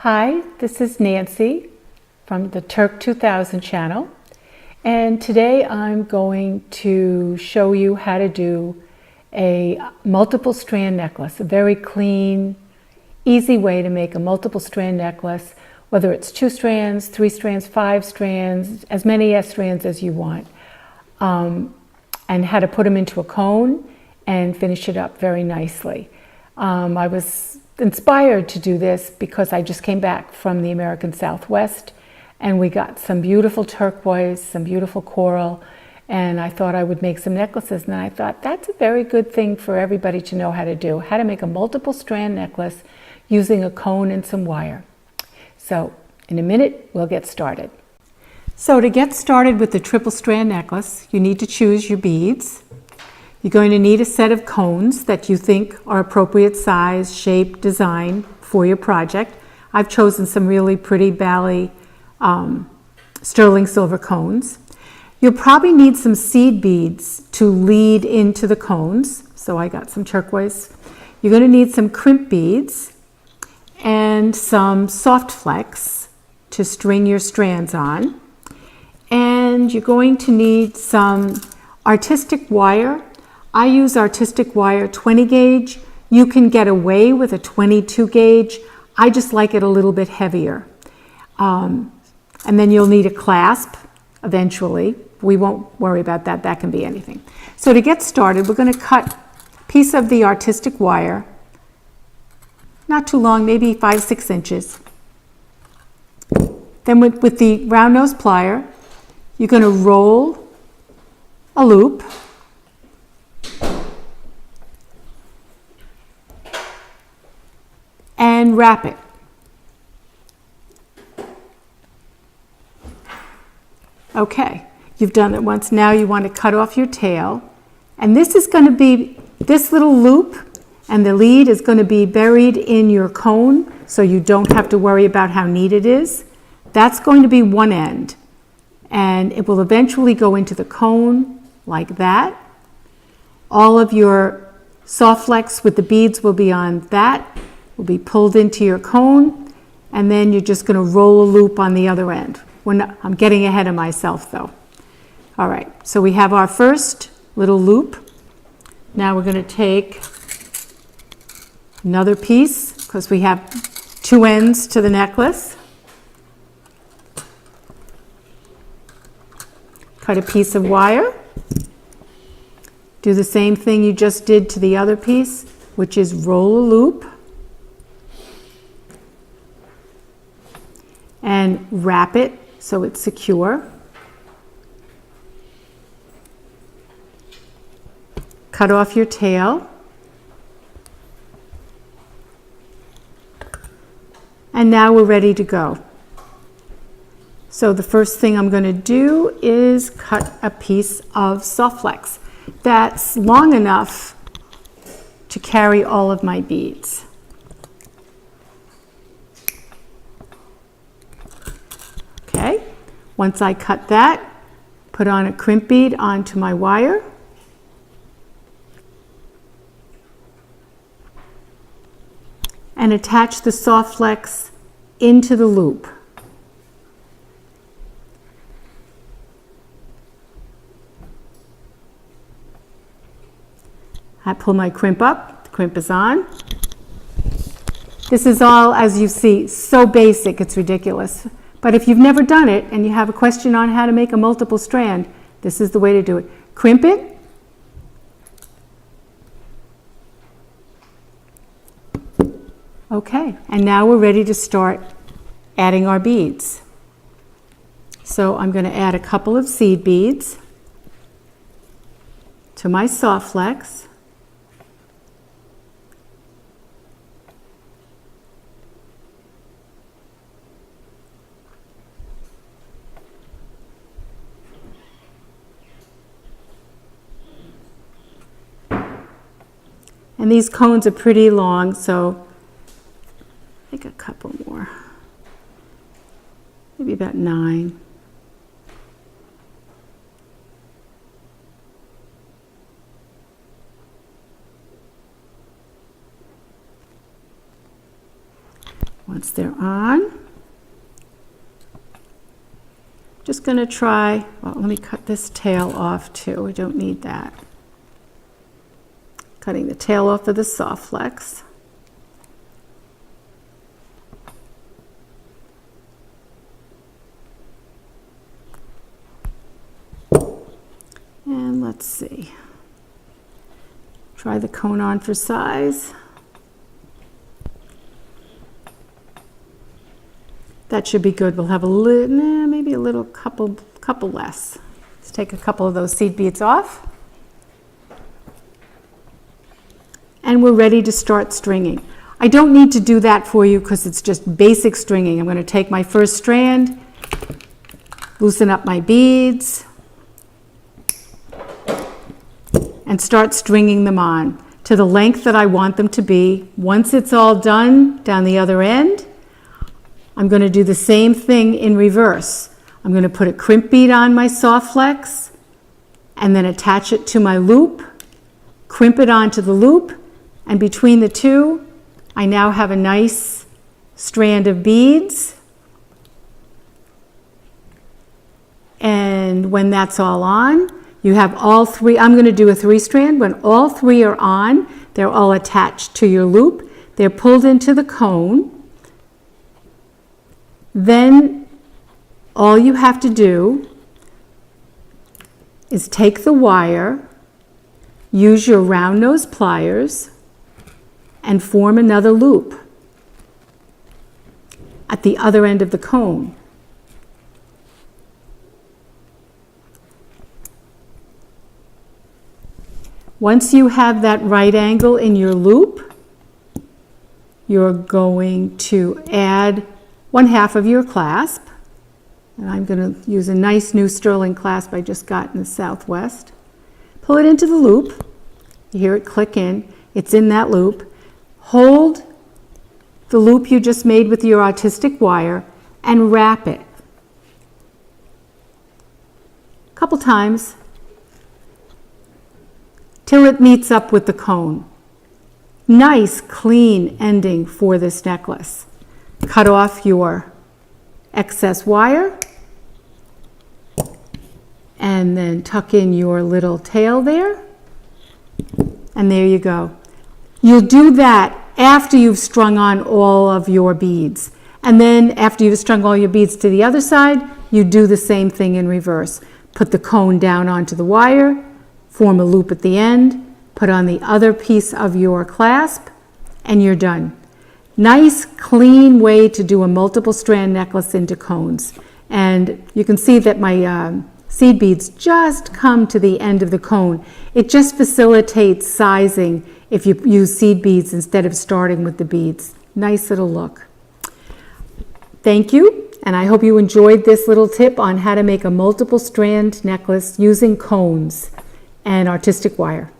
Hi, this is Nancy from the Turk 2000 channel, and today I'm going to show you how to do a multiple strand necklace, a very clean, easy way to make a multiple strand necklace, whether it's 2 strands, 3 strands, 5 strands, as many strands as you want, and how to put them into a cone and finish it up very nicely. I was inspired to do this because I just came back from the American Southwest and we got some beautiful turquoise, some beautiful coral, and I thought I would make some necklaces, and I thought that's a very good thing for everybody to know how to do, how to make a multiple strand necklace using a cone and some wire. So in a minute we'll get started. So to get started with the triple strand necklace, you need to choose your beads. You're going to need a set of cones that you think are appropriate size, shape, design for your project. I've chosen some really pretty Bali sterling silver cones. You'll probably need some seed beads to lead into the cones. So I got some turquoise. You're going to need some crimp beads and some soft flex to string your strands on. And you're going to need some artistic wire. I use artistic wire 20 gauge. You can get away with a 22 gauge. I just like it a little bit heavier. And then you'll need a clasp eventually. We won't worry about that. That can be anything. So to get started, we're going to cut a piece of the artistic wire, not too long, maybe 5-6 inches. Then with the round nose plier, you're going to roll a loop. And wrap it. Okay, you've done it once. Now you want to cut off your tail. And this is going to be, this little loop and the lead is going to be buried in your cone, so you don't have to worry about how neat it is. That's going to be one end. And it will eventually go into the cone like that. All of your soft flex with the beads will be on that. Will be pulled into your cone, and then you're just going to roll a loop on the other end. I'm getting ahead of myself though. All right, so we have our first little loop. Now we're going to take another piece because we have 2 ends to the necklace. Cut a piece of wire. Do the same thing you just did to the other piece, which is roll a loop. And wrap it so it's secure. Cut off your tail. And now we're ready to go. So the first thing I'm going to do is cut a piece of soft flex that's long enough to carry all of my beads. Okay, once I cut that, put on a crimp bead onto my wire. And attach the soft flex into the loop. I pull my crimp up, the crimp is on. This is all, as you see, so basic, it's ridiculous. But if you've never done it and you have a question on how to make a multiple strand, this is the way to do it. Crimp it. Okay, and now we're ready to start adding our beads. So I'm going to add a couple of seed beads to my soft flex. And these cones are pretty long, so I think a couple more, maybe about 9. Once they're on, just going to try, well, let me cut this tail off too. We don't need that. Cutting the tail off of the soft flex. And let's see. Try the cone on for size. That should be good. We'll have a little, maybe a little couple less. Let's take a couple of those seed beads off. And we're ready to start stringing. I don't need to do that for you because it's just basic stringing. I'm going to take my first strand, loosen up my beads, and start stringing them on to the length that I want them to be. Once it's all done down the other end, I'm going to do the same thing in reverse. I'm going to put a crimp bead on my soft flex and then attach it to my loop, crimp it onto the loop, and between the two, I now have a nice strand of beads. And when that's all on, you have all three. I'm going to do a 3-strand. When all 3 are on, they're all attached to your loop. They're pulled into the cone. Then all you have to do is take the wire, use your round nose pliers, and form another loop at the other end of the cone. Once you have that right angle in your loop, you're going to add 1/2 of your clasp. And I'm going to use a nice new sterling clasp I just got in the Southwest. Pull it into the loop. You hear it click in. It's in that loop. Hold the loop you just made with your artistic wire and wrap it a couple times till it meets up with the cone. Nice, clean ending for this necklace. Cut off your excess wire and then tuck in your little tail there, and there you go. You'll do that after you've strung on all of your beads, and then after you've strung all your beads to the other side, you do the same thing in reverse. Put the cone down onto the wire, form a loop at the end, put on the other piece of your clasp, and you're done. Nice, clean way to do a multiple strand necklace into cones. And you can see that my seed beads just come to the end of the cone. It just facilitates sizing if you use seed beads instead of starting with the beads. Nice little look. Thank you, and I hope you enjoyed this little tip on how to make a multiple strand necklace using cones and artistic wire.